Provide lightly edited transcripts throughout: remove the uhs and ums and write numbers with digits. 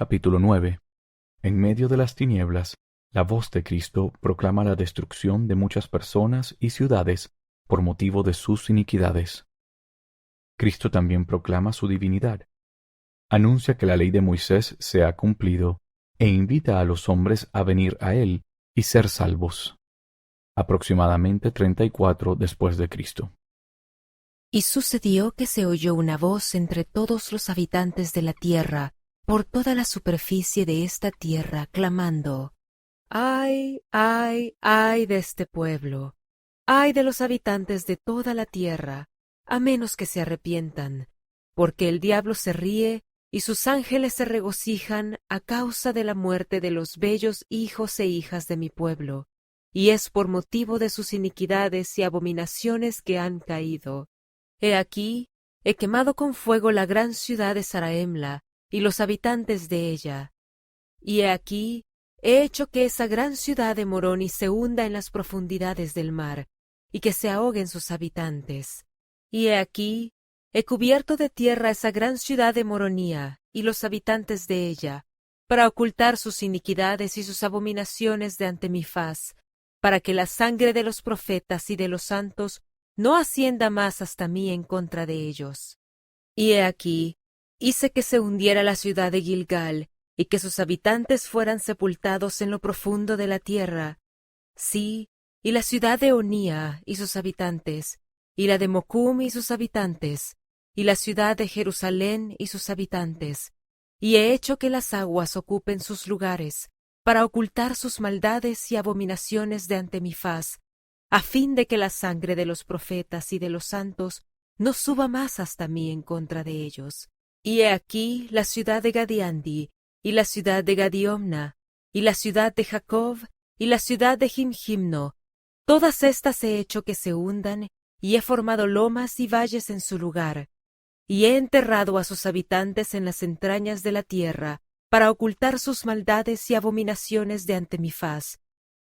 Capítulo 9. En medio de las tinieblas, la voz de Cristo proclama la destrucción de muchas personas y ciudades por motivo de sus iniquidades. Cristo también proclama su divinidad. Anuncia que la ley de Moisés se ha cumplido e invita a los hombres a venir a él y ser salvos. Aproximadamente 34 después de Cristo. Y sucedió que se oyó una voz entre todos los habitantes de la tierra, por toda la superficie de esta tierra, clamando: ¡Ay, ay, ay de este pueblo! ¡Ay de los habitantes de toda la tierra! A menos que se arrepientan, porque el diablo se ríe y sus ángeles se regocijan a causa de la muerte de los bellos hijos e hijas de mi pueblo, y es por motivo de sus iniquidades y abominaciones que han caído. He aquí, he quemado con fuego la gran ciudad de Zarahemla y los habitantes de ella. Y he aquí, he hecho que esa gran ciudad de Moroni se hunda en las profundidades del mar, y que se ahoguen sus habitantes. Y he aquí, he cubierto de tierra esa gran ciudad de Moronía y los habitantes de ella, para ocultar sus iniquidades y sus abominaciones de ante mi faz, para que la sangre de los profetas y de los santos no ascienda más hasta mí en contra de ellos. Y he aquí, hice que se hundiera la ciudad de Gilgal, y que sus habitantes fueran sepultados en lo profundo de la tierra. Sí, y la ciudad de Onía y sus habitantes, y la de Mocum y sus habitantes, y la ciudad de Jerusalén y sus habitantes, y he hecho que las aguas ocupen sus lugares, para ocultar sus maldades y abominaciones de ante mi faz, a fin de que la sangre de los profetas y de los santos no suba más hasta mí en contra de ellos. Y he aquí la ciudad de Gadiandi, y la ciudad de Gadiomna, y la ciudad de Jacob, y la ciudad de Jimjimno, todas estas he hecho que se hundan, y he formado lomas y valles en su lugar, y he enterrado a sus habitantes en las entrañas de la tierra, para ocultar sus maldades y abominaciones de ante mi faz,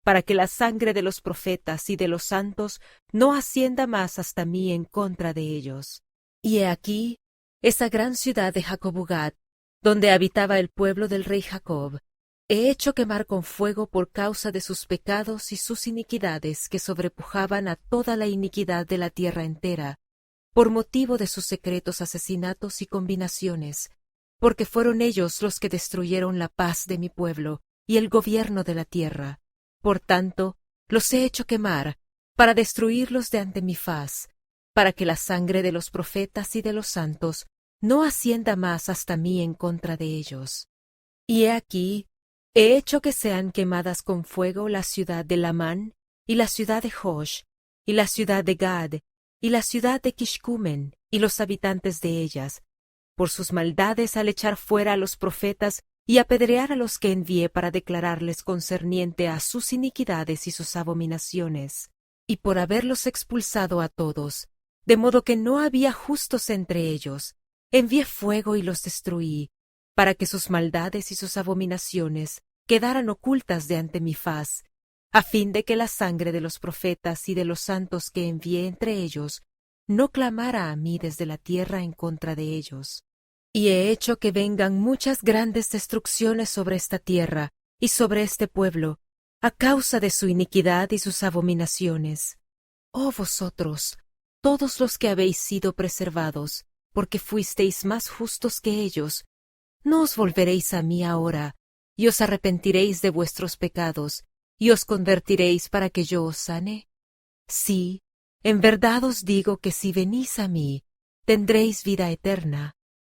para que la sangre de los profetas y de los santos no ascienda más hasta mí en contra de ellos. Y he aquí esa gran ciudad de Jacobugat, donde habitaba el pueblo del rey Jacob, he hecho quemar con fuego por causa de sus pecados y sus iniquidades que sobrepujaban a toda la iniquidad de la tierra entera, por motivo de sus secretos asesinatos y combinaciones, porque fueron ellos los que destruyeron la paz de mi pueblo y el gobierno de la tierra. Por tanto, los he hecho quemar, para destruirlos de ante mi faz, para que la sangre de los profetas y de los santos no ascienda más hasta mí en contra de ellos. Y he aquí, he hecho que sean quemadas con fuego la ciudad de Lamán, y la ciudad de Josh, y la ciudad de Gad, y la ciudad de Kishkumen, y los habitantes de ellas, por sus maldades al echar fuera a los profetas y apedrear a los que envié para declararles concerniente a sus iniquidades y sus abominaciones, y por haberlos expulsado a todos, de modo que no había justos entre ellos, envié fuego y los destruí, para que sus maldades y sus abominaciones quedaran ocultas de ante mi faz, a fin de que la sangre de los profetas y de los santos que envié entre ellos no clamara a mí desde la tierra en contra de ellos. Y he hecho que vengan muchas grandes destrucciones sobre esta tierra y sobre este pueblo, a causa de su iniquidad y sus abominaciones. Oh vosotros, todos los que habéis sido preservados, porque fuisteis más justos que ellos, ¿no os volveréis a mí ahora, y os arrepentiréis de vuestros pecados, y os convertiréis para que yo os sane? Sí, en verdad os digo que si venís a mí, tendréis vida eterna.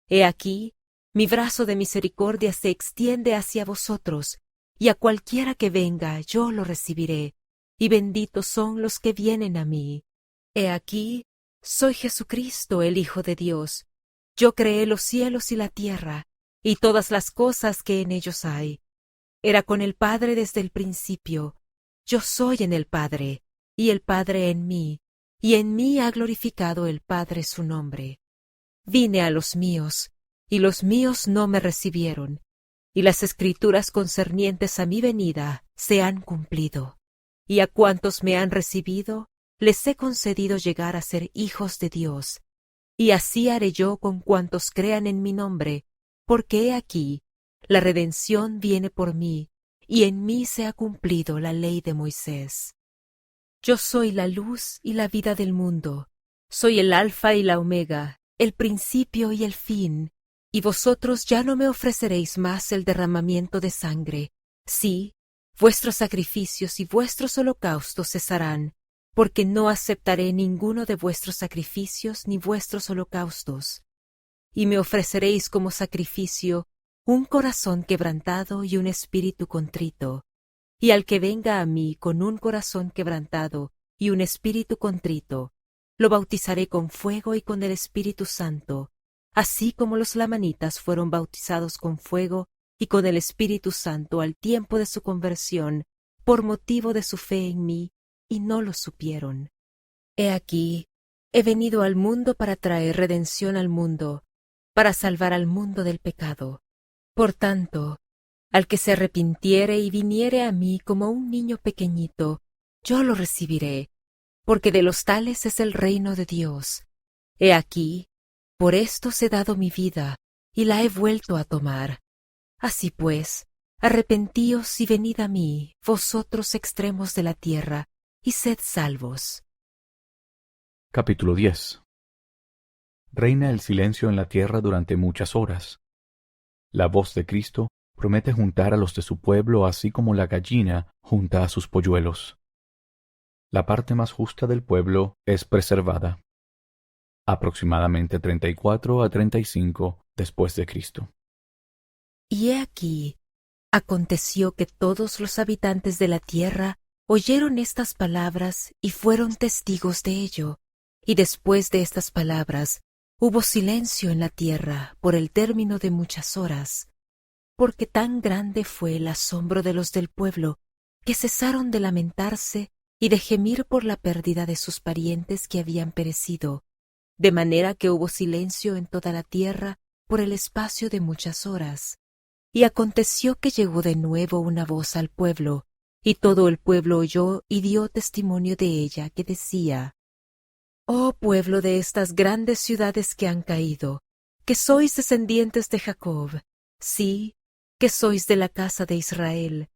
He aquí, mi brazo de misericordia se extiende hacia vosotros, y a cualquiera que venga yo lo recibiré, y benditos son los que vienen a mí. He aquí, soy Jesucristo, el Hijo de Dios. Yo creé los cielos y la tierra, y todas las cosas que en ellos hay. Era con el Padre desde el principio. Yo soy en el Padre, y el Padre en mí, y en mí ha glorificado el Padre su nombre. Vine a los míos, y los míos no me recibieron, y las Escrituras concernientes a mi venida se han cumplido. Y a cuantos me han recibido, les he concedido llegar a ser hijos de Dios. Y así haré yo con cuantos crean en mi nombre, porque he aquí, la redención viene por mí, y en mí se ha cumplido la ley de Moisés. Yo soy la luz y la vida del mundo, soy el Alfa y la Omega, el principio y el fin, y vosotros ya no me ofreceréis más el derramamiento de sangre. Sí, vuestros sacrificios y vuestros holocaustos cesarán, porque no aceptaré ninguno de vuestros sacrificios ni vuestros holocaustos. Y me ofreceréis como sacrificio un corazón quebrantado y un espíritu contrito. Y al que venga a mí con un corazón quebrantado y un espíritu contrito, lo bautizaré con fuego y con el Espíritu Santo, así como los lamanitas fueron bautizados con fuego y con el Espíritu Santo al tiempo de su conversión, por motivo de su fe en mí, y no lo supieron. He aquí, he venido al mundo para traer redención al mundo, para salvar al mundo del pecado. Por tanto, al que se arrepintiere y viniere a mí como un niño pequeñito, yo lo recibiré, porque de los tales es el reino de Dios. He aquí, por esto os he dado mi vida, y la he vuelto a tomar. Así pues, arrepentíos y venid a mí, vosotros extremos de la tierra, y sed salvos. Capítulo 10. Reina el silencio en la tierra durante muchas horas. La voz de Cristo promete juntar a los de su pueblo así como la gallina junta a sus polluelos. La parte más justa del pueblo es preservada. Aproximadamente 34 a 35 después de Cristo. Y he aquí, aconteció que todos los habitantes de la tierra oyeron estas palabras y fueron testigos de ello. Y después de estas palabras hubo silencio en la tierra por el término de muchas horas, porque tan grande fue el asombro de los del pueblo, que cesaron de lamentarse y de gemir por la pérdida de sus parientes que habían perecido, de manera que hubo silencio en toda la tierra por el espacio de muchas horas. Y aconteció que llegó de nuevo una voz al pueblo, y todo el pueblo oyó y dio testimonio de ella, que decía: Oh pueblo de estas grandes ciudades que han caído, que sois descendientes de Jacob, sí, que sois de la casa de Israel.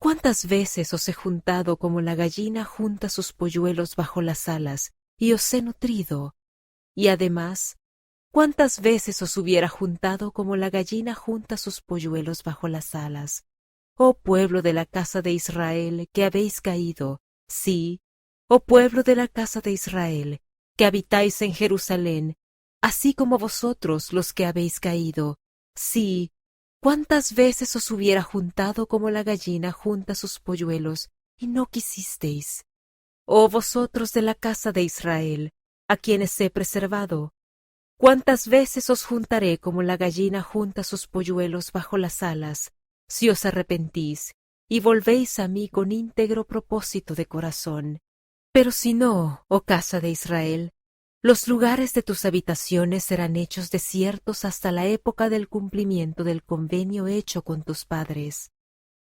¿Cuántas veces os he juntado como la gallina junta sus polluelos bajo las alas, y os he nutrido? Y además, ¿cuántas veces os hubiera juntado como la gallina junta sus polluelos bajo las alas? Oh pueblo de la casa de Israel, que habéis caído, sí, oh pueblo de la casa de Israel, que habitáis en Jerusalén, así como vosotros los que habéis caído, sí, ¿cuántas veces os hubiera juntado como la gallina junta sus polluelos, y no quisisteis? Oh vosotros de la casa de Israel, a quienes he preservado, ¿cuántas veces os juntaré como la gallina junta sus polluelos bajo las alas, si os arrepentís y volvéis a mí con íntegro propósito de corazón? Pero si no, oh casa de Israel, los lugares de tus habitaciones serán hechos desiertos hasta la época del cumplimiento del convenio hecho con tus padres.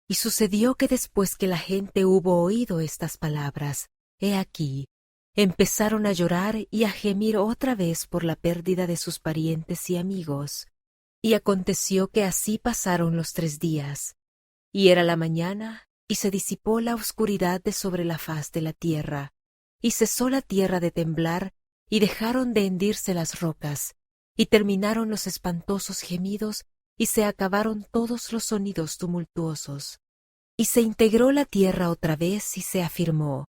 Y sucedió que después que la gente hubo oído estas palabras, he aquí, empezaron a llorar y a gemir otra vez por la pérdida de sus parientes y amigos. Y aconteció que así pasaron los 3 días. Y era la mañana, y se disipó la oscuridad de sobre la faz de la tierra, y cesó la tierra de temblar, y dejaron de hendirse las rocas, y terminaron los espantosos gemidos, y se acabaron todos los sonidos tumultuosos. Y se integró la tierra otra vez y se afirmó,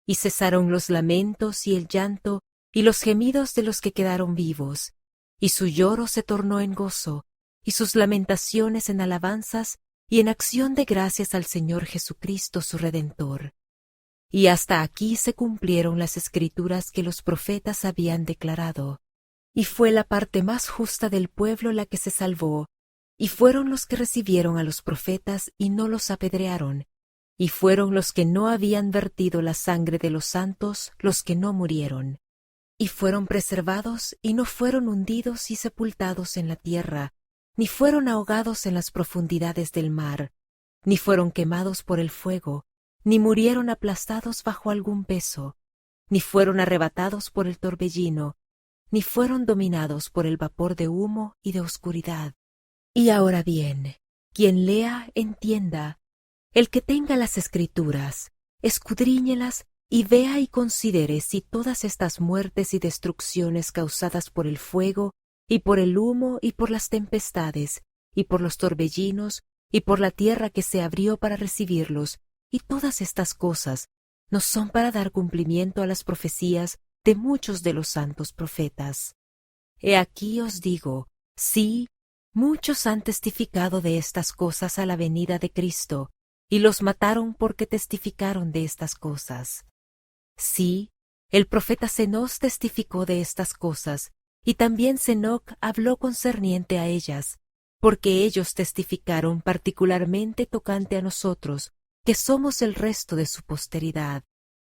y cesaron los lamentos y el llanto y los gemidos de los que quedaron vivos, y su lloro se tornó en gozo, y sus lamentaciones en alabanzas y en acción de gracias al Señor Jesucristo su Redentor. Y hasta aquí se cumplieron las escrituras que los profetas habían declarado. Y fue la parte más justa del pueblo la que se salvó, y fueron los que recibieron a los profetas y no los apedrearon, y fueron los que no habían vertido la sangre de los santos los que no murieron. Y fueron preservados y no fueron hundidos y sepultados en la tierra, ni fueron ahogados en las profundidades del mar, ni fueron quemados por el fuego, ni murieron aplastados bajo algún peso, ni fueron arrebatados por el torbellino, ni fueron dominados por el vapor de humo y de oscuridad. Y ahora bien, Quien lea, entienda. El que tenga las Escrituras, escudriñelas y vea y considere si todas estas muertes y destrucciones causadas por el fuego, y por el humo, y por las tempestades, y por los torbellinos, y por la tierra que se abrió para recibirlos, y todas estas cosas, no son para dar cumplimiento a las profecías de muchos de los santos profetas. He aquí os digo, sí, muchos han testificado de estas cosas a la venida de Cristo, y los mataron porque testificaron de estas cosas. Sí, el profeta Cenós testificó de estas cosas, y también Senoc habló concerniente a ellas, porque ellos testificaron particularmente tocante a nosotros, que somos el resto de su posteridad.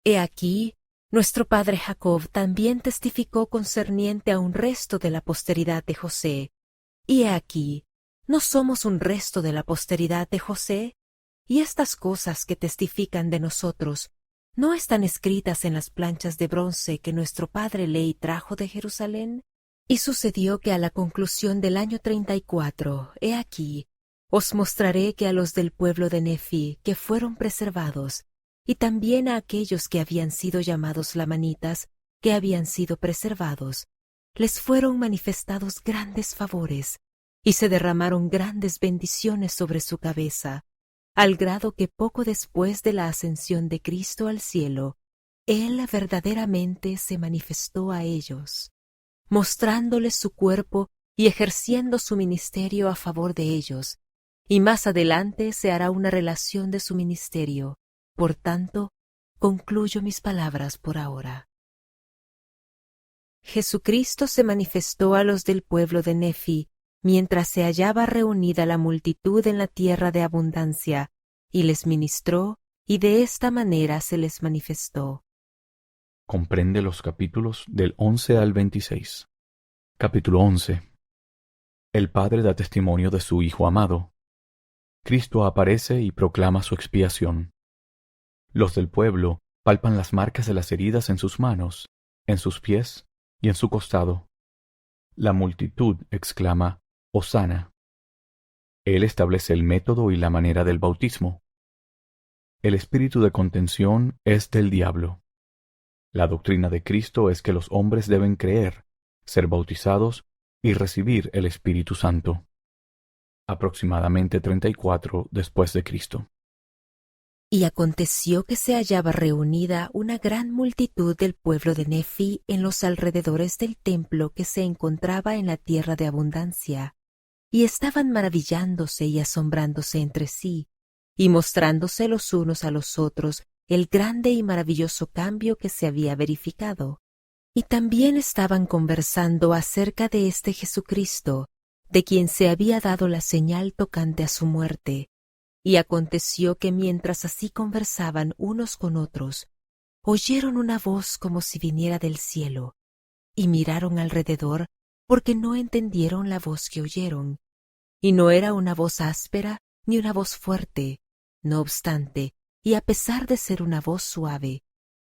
He aquí, nuestro padre Jacob también testificó concerniente a un resto de la posteridad de José. Y he aquí, ¿no somos un resto de la posteridad de José? Y estas cosas que testifican de nosotros, ¿no están escritas en las planchas de bronce que nuestro padre Ley trajo de Jerusalén? Y sucedió que a la conclusión del año 34, he aquí, os mostraré que a los del pueblo de Nefi que fueron preservados, y también a aquellos que habían sido llamados lamanitas, que habían sido preservados, les fueron manifestados grandes favores, y se derramaron grandes bendiciones sobre su cabeza, al grado que poco después de la ascensión de Cristo al cielo, Él verdaderamente se manifestó a ellos, mostrándoles su cuerpo y ejerciendo su ministerio a favor de ellos, y más adelante se hará una relación de su ministerio. Por tanto, concluyo mis palabras por ahora. Jesucristo se manifestó a los del pueblo de Nefi, mientras se hallaba reunida la multitud en la tierra de abundancia, y les ministró, y de esta manera se les manifestó. Comprende los capítulos del 11 al 26. Capítulo 11. El Padre da testimonio de su Hijo amado. Cristo aparece y proclama su expiación. Los del pueblo palpan las marcas de las heridas en sus manos, en sus pies y en su costado. La multitud exclama, Hosana. Él establece el método y la manera del bautismo. El espíritu de contención es del diablo. La doctrina de Cristo es que los hombres deben creer, ser bautizados y recibir el Espíritu Santo. Aproximadamente 34 después de Cristo. Y aconteció que se hallaba reunida una gran multitud del pueblo de Nefi en los alrededores del templo que se encontraba en la tierra de abundancia, y estaban maravillándose y asombrándose entre sí, y mostrándose los unos a los otros el grande y maravilloso cambio que se había verificado. Y también estaban conversando acerca de este Jesucristo, de quien se había dado la señal tocante a su muerte. Y aconteció que mientras así conversaban unos con otros, oyeron una voz como si viniera del cielo, y miraron alrededor porque no entendieron la voz que oyeron. Y no era una voz áspera ni una voz fuerte, no obstante, y a pesar de ser una voz suave,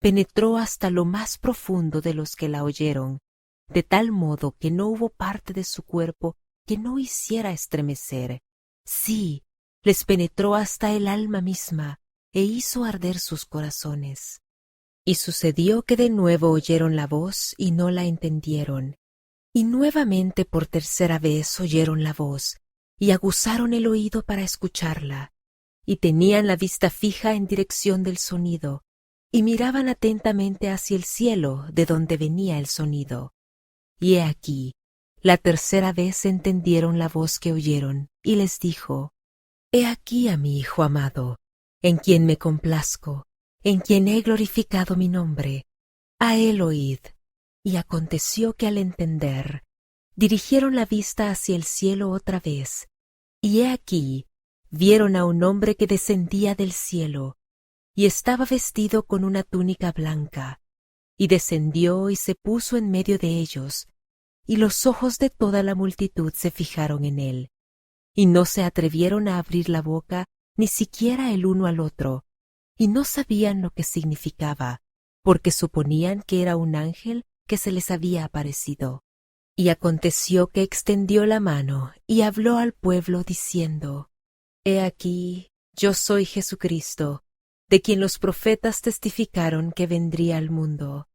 penetró hasta lo más profundo de los que la oyeron, de tal modo que no hubo parte de su cuerpo que no hiciera estremecer. Sí, les penetró hasta el alma misma, e hizo arder sus corazones. Y sucedió que de nuevo oyeron la voz y no la entendieron. Y nuevamente por tercera vez oyeron la voz, y aguzaron el oído para escucharla, y tenían la vista fija en dirección del sonido, y miraban atentamente hacia el cielo de donde venía el sonido. Y he aquí, la tercera vez entendieron la voz que oyeron, y les dijo, He aquí a mi Hijo amado, en quien me complazco, en quien he glorificado mi nombre. A él oíd. Y aconteció que al entender, dirigieron la vista hacia el cielo otra vez, y he aquí, vieron a un hombre que descendía del cielo, y estaba vestido con una túnica blanca, y descendió y se puso en medio de ellos, y los ojos de toda la multitud se fijaron en él, y no se atrevieron a abrir la boca ni siquiera el uno al otro, y no sabían lo que significaba, porque suponían que era un ángel que se les había aparecido. Y aconteció que extendió la mano y habló al pueblo diciendo, He aquí, yo soy Jesucristo, de quien los profetas testificaron que vendría al mundo.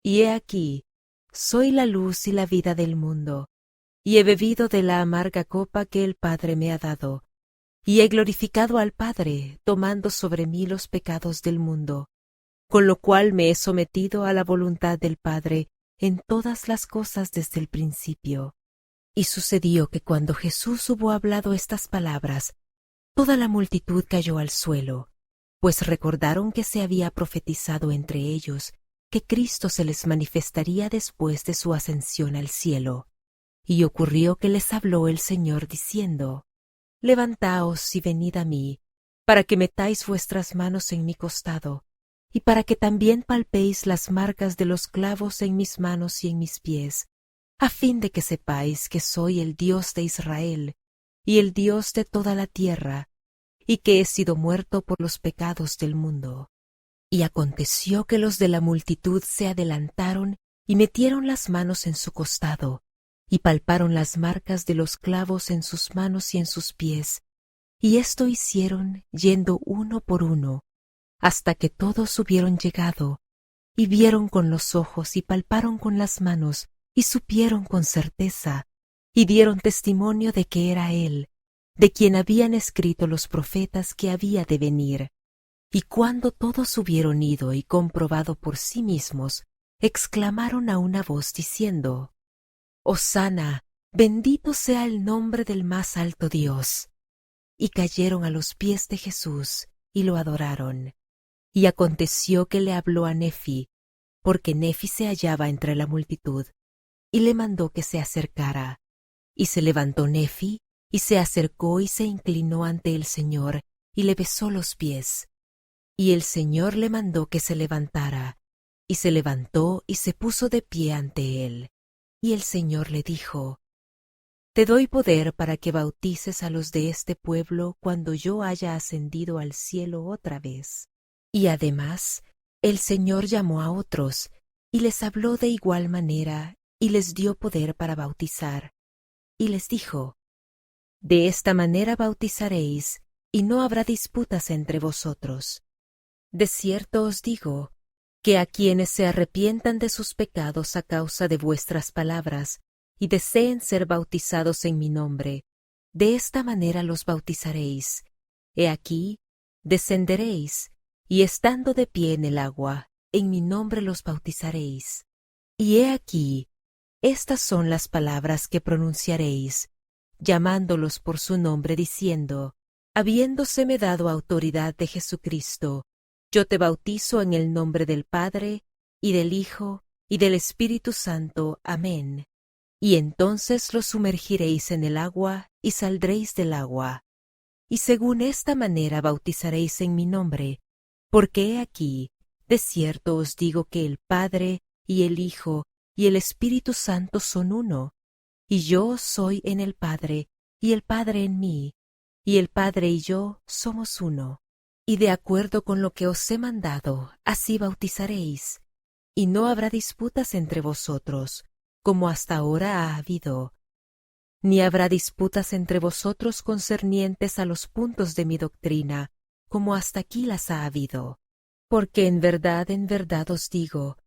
Y he aquí, soy la luz y la vida del mundo, y he bebido de la amarga copa que el Padre me ha dado, y he glorificado al Padre, tomando sobre mí los pecados del mundo, con lo cual me he sometido a la voluntad del Padre en todas las cosas desde el principio. Y sucedió que cuando Jesús hubo hablado estas palabras, toda la multitud cayó al suelo, pues recordaron que se había profetizado entre ellos que Cristo se les manifestaría después de su ascensión al cielo. Y ocurrió que les habló el Señor diciendo: Levantaos y venid a mí, para que metáis vuestras manos en mi costado, y para que también palpéis las marcas de los clavos en mis manos y en mis pies, a fin de que sepáis que soy el Dios de Israel, y el Dios de toda la tierra, y que he sido muerto por los pecados del mundo. Y aconteció que los de la multitud se adelantaron y metieron las manos en su costado, y palparon las marcas de los clavos en sus manos y en sus pies, y esto hicieron yendo uno por uno, hasta que todos hubieron llegado, y vieron con los ojos y palparon con las manos, y supieron con certeza, y dieron testimonio de que era Él, de quien habían escrito los profetas que había de venir. Y cuando todos hubieron ido y comprobado por sí mismos, exclamaron a una voz diciendo: Hosana, bendito sea el nombre del más alto Dios. Y cayeron a los pies de Jesús y lo adoraron. Y aconteció que le habló a Nefi, porque Nefi se hallaba entre la multitud, y le mandó que se acercara. Y se levantó Nefi, y se acercó y se inclinó ante el Señor, y le besó los pies. Y el Señor le mandó que se levantara, y se levantó y se puso de pie ante él. Y el Señor le dijo: Te doy poder para que bautices a los de este pueblo cuando yo haya ascendido al cielo otra vez. Y además, el Señor llamó a otros, y les habló de igual manera, y les dio poder para bautizar. Y les dijo: De esta manera bautizaréis, y no habrá disputas entre vosotros. De cierto os digo, que a quienes se arrepientan de sus pecados a causa de vuestras palabras, y deseen ser bautizados en mi nombre, de esta manera los bautizaréis. He aquí, descenderéis, y estando de pie en el agua, en mi nombre los bautizaréis. Y he aquí, estas son las palabras que pronunciaréis, llamándolos por su nombre, diciendo: Habiéndoseme dado autoridad de Jesucristo, yo te bautizo en el nombre del Padre, y del Hijo, y del Espíritu Santo. Amén. Y entonces los sumergiréis en el agua, y saldréis del agua. Y según esta manera bautizaréis en mi nombre, porque he aquí, de cierto os digo que el Padre, y el Hijo, y el Espíritu Santo son uno, y yo soy en el Padre, y el Padre en mí, y el Padre y yo somos uno. Y de acuerdo con lo que os he mandado, así bautizaréis, y no habrá disputas entre vosotros, como hasta ahora ha habido, ni habrá disputas entre vosotros concernientes a los puntos de mi doctrina, como hasta aquí las ha habido. Porque en verdad os digo,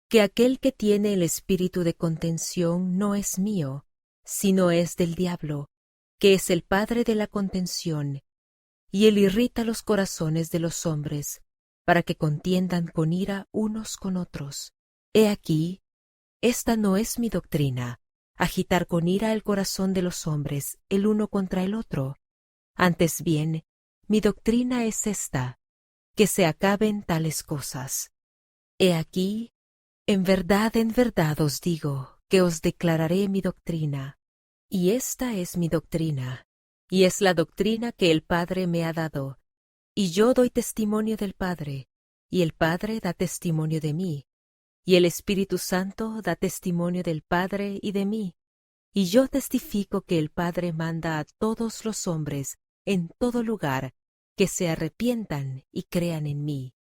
que aquel que tiene el espíritu de contención no es mío, sino es del diablo, que es el padre de la contención, y él irrita los corazones de los hombres, para que contiendan con ira unos con otros. He aquí, esta no es mi doctrina, agitar con ira el corazón de los hombres el uno contra el otro. Antes bien, mi doctrina es esta, que se acaben tales cosas. He aquí, en verdad os digo, que os declararé mi doctrina. Y esta es mi doctrina, y es la doctrina que el Padre me ha dado, y yo doy testimonio del Padre, y el Padre da testimonio de mí, y el Espíritu Santo da testimonio del Padre y de mí, y yo testifico que el Padre manda a todos los hombres en todo lugar que se arrepientan y crean en mí.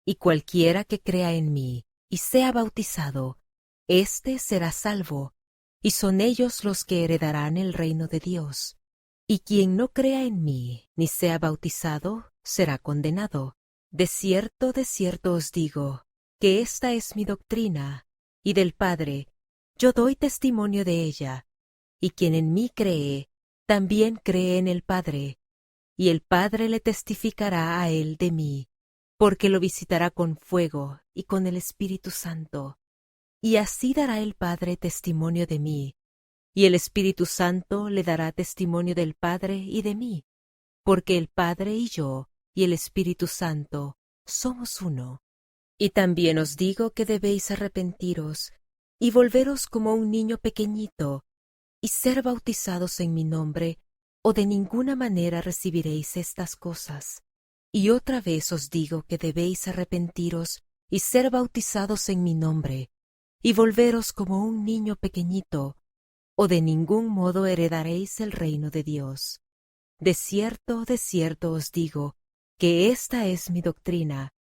Y cualquiera que crea en mí y sea bautizado, éste será salvo, y son ellos los que heredarán el reino de Dios. Y quien no crea en mí, ni sea bautizado, será condenado. De cierto os digo, que esta es mi doctrina, y del Padre, yo doy testimonio de ella, y quien en mí cree, también cree en el Padre, y el Padre le testificará a él de mí, porque lo visitará con fuego y con el Espíritu Santo. Y así dará el Padre testimonio de mí, y el Espíritu Santo le dará testimonio del Padre y de mí, porque el Padre y yo y el Espíritu Santo somos uno. Y también os digo que debéis arrepentiros y volveros como un niño pequeñito, y ser bautizados en mi nombre, o de ninguna manera recibiréis estas cosas. Y otra vez os digo que debéis arrepentiros y ser bautizados en mi nombre, y volveros como un niño pequeñito, o de ningún modo heredaréis el reino de Dios. De cierto os digo, que esta es mi doctrina,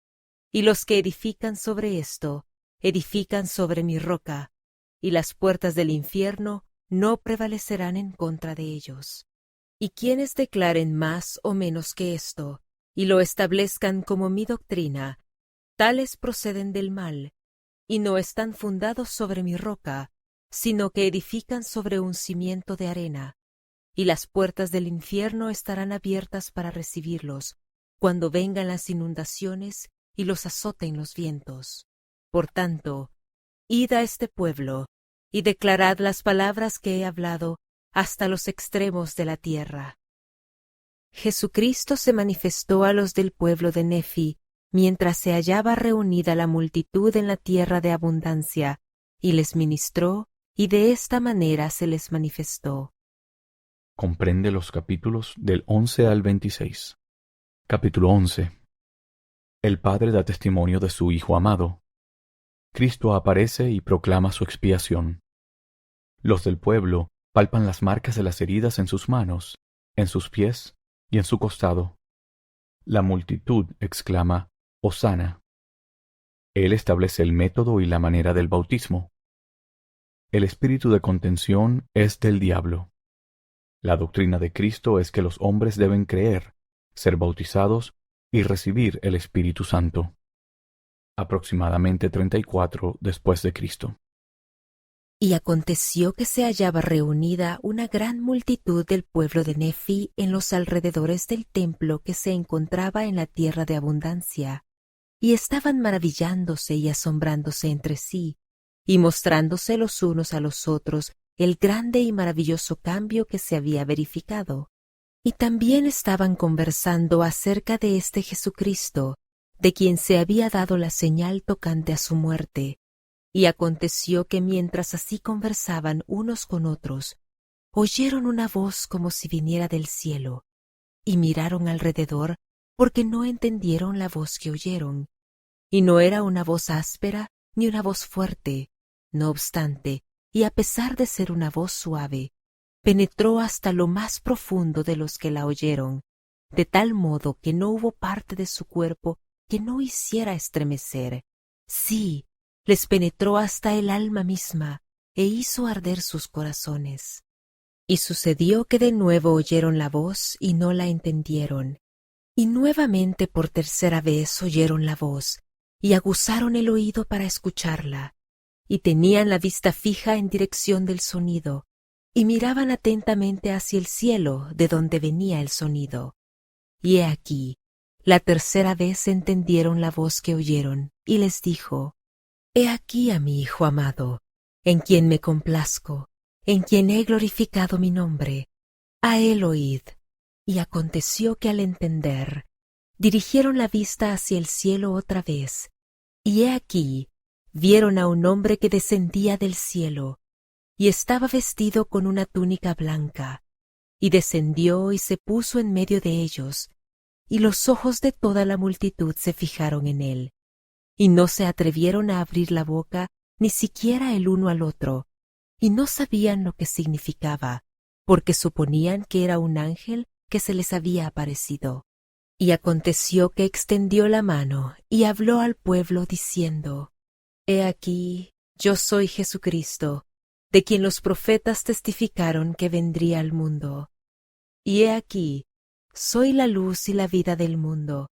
y los que edifican sobre esto, edifican sobre mi roca, y las puertas del infierno no prevalecerán en contra de ellos. Y quienes declaren más o menos que esto, y lo establezcan como mi doctrina, tales proceden del mal, y no están fundados sobre mi roca, sino que edifican sobre un cimiento de arena, y las puertas del infierno estarán abiertas para recibirlos, cuando vengan las inundaciones y los azoten los vientos. Por tanto, id a este pueblo, y declarad las palabras que he hablado hasta los extremos de la tierra. Jesucristo se manifestó a los del pueblo de Nefi, mientras se hallaba reunida la multitud en la tierra de abundancia, y les ministró, y de esta manera se les manifestó. Comprende los capítulos del 11 al 26. Capítulo 11. El Padre da testimonio de su Hijo amado. Cristo aparece y proclama su expiación. Los del pueblo palpan las marcas de las heridas en sus manos, en sus pies y en su costado. La multitud exclama, Hosana. Él establece el método y la manera del bautismo. El espíritu de contención es del diablo. La doctrina de Cristo es que los hombres deben creer, ser bautizados y recibir el Espíritu Santo. Aproximadamente 34 después de Cristo. Y aconteció que se hallaba reunida una gran multitud del pueblo de Nefi en los alrededores del templo que se encontraba en la tierra de abundancia, y estaban maravillándose y asombrándose entre sí, y mostrándose los unos a los otros el grande y maravilloso cambio que se había verificado. Y también estaban conversando acerca de este Jesucristo, de quien se había dado la señal tocante a su muerte. Y aconteció que mientras así conversaban unos con otros, oyeron una voz como si viniera del cielo, y miraron alrededor porque no entendieron la voz que oyeron. Y no era una voz áspera ni una voz fuerte, no obstante, y a pesar de ser una voz suave, penetró hasta lo más profundo de los que la oyeron, de tal modo que no hubo parte de su cuerpo que no hiciera estremecer. Sí, les penetró hasta el alma misma, e hizo arder sus corazones. Y sucedió que de nuevo oyeron la voz y no la entendieron. Y nuevamente por tercera vez oyeron la voz, y aguzaron el oído para escucharla, y tenían la vista fija en dirección del sonido, y miraban atentamente hacia el cielo de donde venía el sonido. Y he aquí, la tercera vez entendieron la voz que oyeron, y les dijo, He aquí a mi Hijo amado, en quien me complazco, en quien he glorificado mi nombre. A él oíd. Y aconteció que al entender, dirigieron la vista hacia el cielo otra vez, y he aquí, vieron a un hombre que descendía del cielo, y estaba vestido con una túnica blanca, y descendió y se puso en medio de ellos, y los ojos de toda la multitud se fijaron en él, y no se atrevieron a abrir la boca ni siquiera el uno al otro, y no sabían lo que significaba, porque suponían que era un ángel que se les había aparecido. Y aconteció que extendió la mano y habló al pueblo diciendo, He aquí, yo soy Jesucristo, de quien los profetas testificaron que vendría al mundo. Y he aquí, soy la luz y la vida del mundo,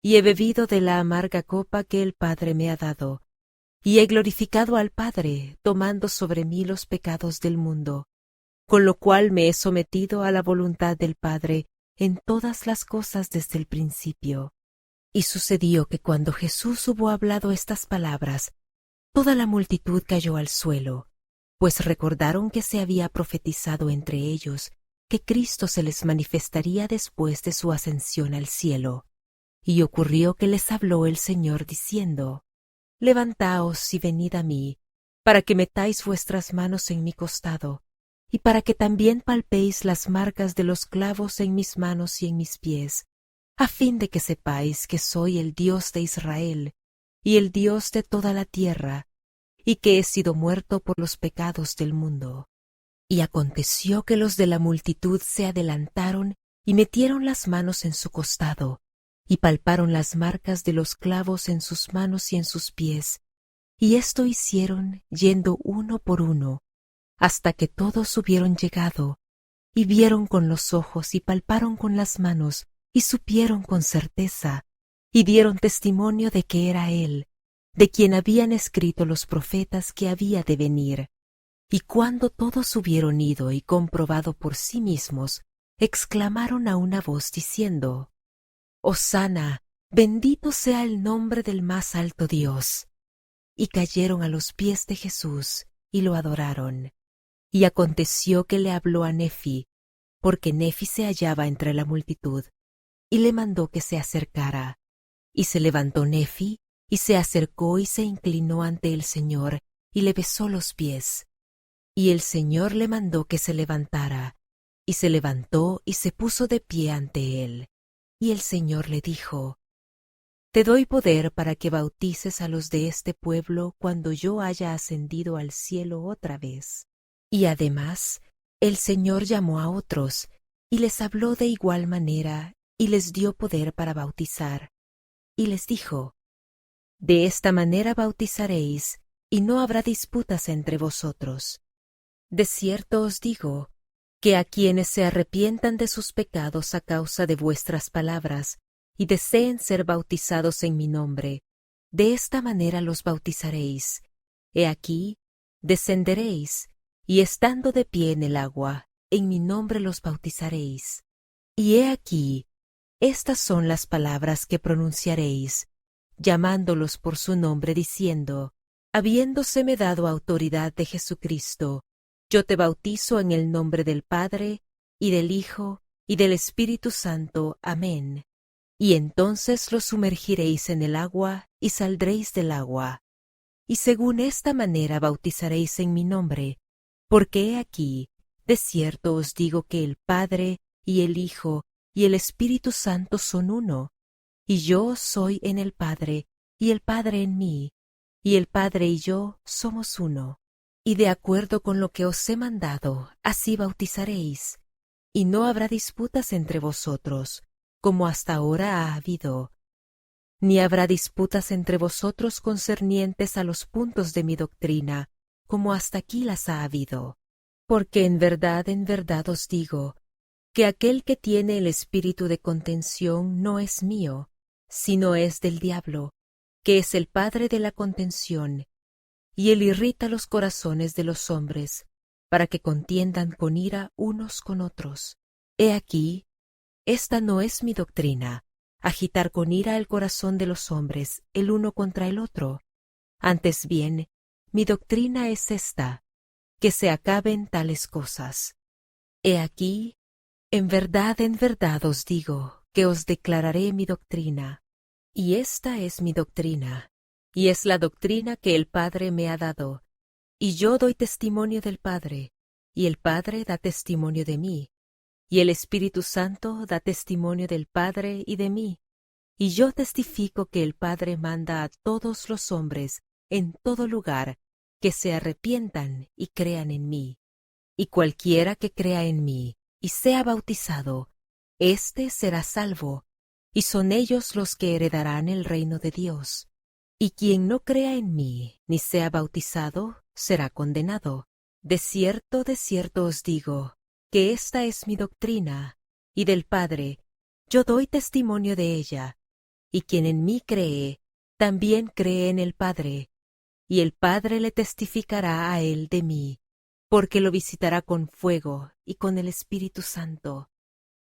y he bebido de la amarga copa que el Padre me ha dado, y he glorificado al Padre, tomando sobre mí los pecados del mundo, con lo cual me he sometido a la voluntad del Padre en todas las cosas desde el principio. Y sucedió que cuando Jesús hubo hablado estas palabras, toda la multitud cayó al suelo, pues recordaron que se había profetizado entre ellos que Cristo se les manifestaría después de su ascensión al cielo. Y ocurrió que les habló el Señor diciendo: Levantaos y venid a mí, para que metáis vuestras manos en mi costado, y para que también palpéis las marcas de los clavos en mis manos y en mis pies, a fin de que sepáis que soy el Dios de Israel, y el Dios de toda la tierra, y que he sido muerto por los pecados del mundo. Y aconteció que los de la multitud se adelantaron y metieron las manos en su costado, y palparon las marcas de los clavos en sus manos y en sus pies, y esto hicieron yendo uno por uno, hasta que todos hubieron llegado, y vieron con los ojos y palparon con las manos, y supieron con certeza, y dieron testimonio de que era Él, de quien habían escrito los profetas que había de venir. Y cuando todos hubieron ido y comprobado por sí mismos, exclamaron a una voz diciendo: Hosana, bendito sea el nombre del más alto Dios. Y cayeron a los pies de Jesús y lo adoraron. Y aconteció que le habló a Nefi, porque Nefi se hallaba entre la multitud, y le mandó que se acercara. Y se levantó Nefi, y se acercó y se inclinó ante el Señor, y le besó los pies. Y el Señor le mandó que se levantara, y se levantó y se puso de pie ante él. Y el Señor le dijo: Te doy poder para que bautices a los de este pueblo cuando yo haya ascendido al cielo otra vez. Y además, el Señor llamó a otros, y les habló de igual manera, y les dio poder para bautizar. Y les dijo: De esta manera bautizaréis, y no habrá disputas entre vosotros. De cierto os digo, que a quienes se arrepientan de sus pecados a causa de vuestras palabras, y deseen ser bautizados en mi nombre, de esta manera los bautizaréis. He aquí, descenderéis, y estando de pie en el agua, en mi nombre los bautizaréis. Y he aquí, estas son las palabras que pronunciaréis, llamándolos por su nombre, diciendo: Habiéndoseme dado autoridad de Jesucristo, yo te bautizo en el nombre del Padre, y del Hijo, y del Espíritu Santo. Amén. Y entonces los sumergiréis en el agua, y saldréis del agua. Y según esta manera bautizaréis en mi nombre, porque he aquí, de cierto os digo que el Padre, y el Hijo, y el Espíritu Santo son uno, y yo soy en el Padre, y el Padre en mí, y el Padre y yo somos uno. Y de acuerdo con lo que os he mandado, así bautizaréis, y no habrá disputas entre vosotros, como hasta ahora ha habido, ni habrá disputas entre vosotros concernientes a los puntos de mi doctrina, como hasta aquí las ha habido. Porque en verdad os digo, que aquel que tiene el espíritu de contención no es mío, sino es del diablo, que es el padre de la contención, y él irrita los corazones de los hombres, para que contiendan con ira unos con otros. He aquí, esta no es mi doctrina, agitar con ira el corazón de los hombres el uno contra el otro. Antes bien, mi doctrina es esta, que se acaben tales cosas. He aquí, en verdad os digo, que os declararé mi doctrina. Y esta es mi doctrina, y es la doctrina que el Padre me ha dado, y yo doy testimonio del Padre, y el Padre da testimonio de mí, y el Espíritu Santo da testimonio del Padre y de mí, y yo testifico que el Padre manda a todos los hombres en todo lugar que se arrepientan y crean en mí. Y cualquiera que crea en mí y sea bautizado, éste será salvo, y son ellos los que heredarán el reino de Dios. Y quien no crea en mí ni sea bautizado, será condenado. De cierto os digo, que esta es mi doctrina, y del Padre, yo doy testimonio de ella, y quien en mí cree, también cree en el Padre, y el Padre le testificará a él de mí, porque lo visitará con fuego y con el Espíritu Santo.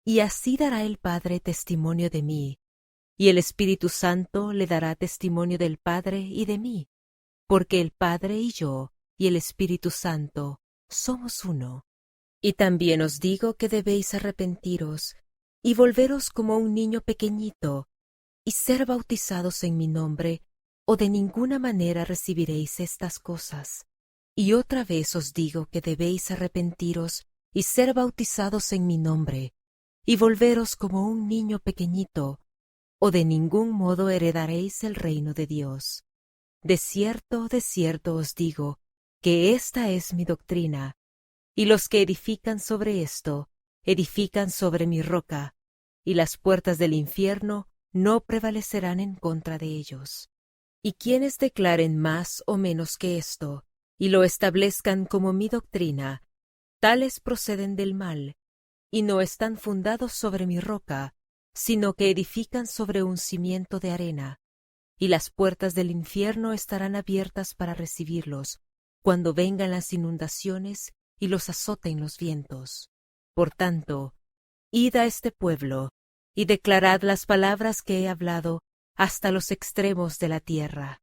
Y así dará el Padre testimonio de mí, y el Espíritu Santo le dará testimonio del Padre y de mí, porque el Padre y yo y el Espíritu Santo somos uno. Y también os digo que debéis arrepentiros y volveros como un niño pequeñito, y ser bautizados en mi nombre, o de ninguna manera recibiréis estas cosas. Y otra vez os digo que debéis arrepentiros y ser bautizados en mi nombre, y volveros como un niño pequeñito, o de ningún modo heredaréis el reino de Dios. De cierto os digo, que esta es mi doctrina, y los que edifican sobre esto, edifican sobre mi roca, y las puertas del infierno no prevalecerán en contra de ellos. Y quienes declaren más o menos que esto, y lo establezcan como mi doctrina, tales proceden del mal, y no están fundados sobre mi roca, sino que edifican sobre un cimiento de arena, y las puertas del infierno estarán abiertas para recibirlos, cuando vengan las inundaciones y los azoten los vientos. Por tanto, id a este pueblo, y declarad las palabras que he hablado hasta los extremos de la tierra.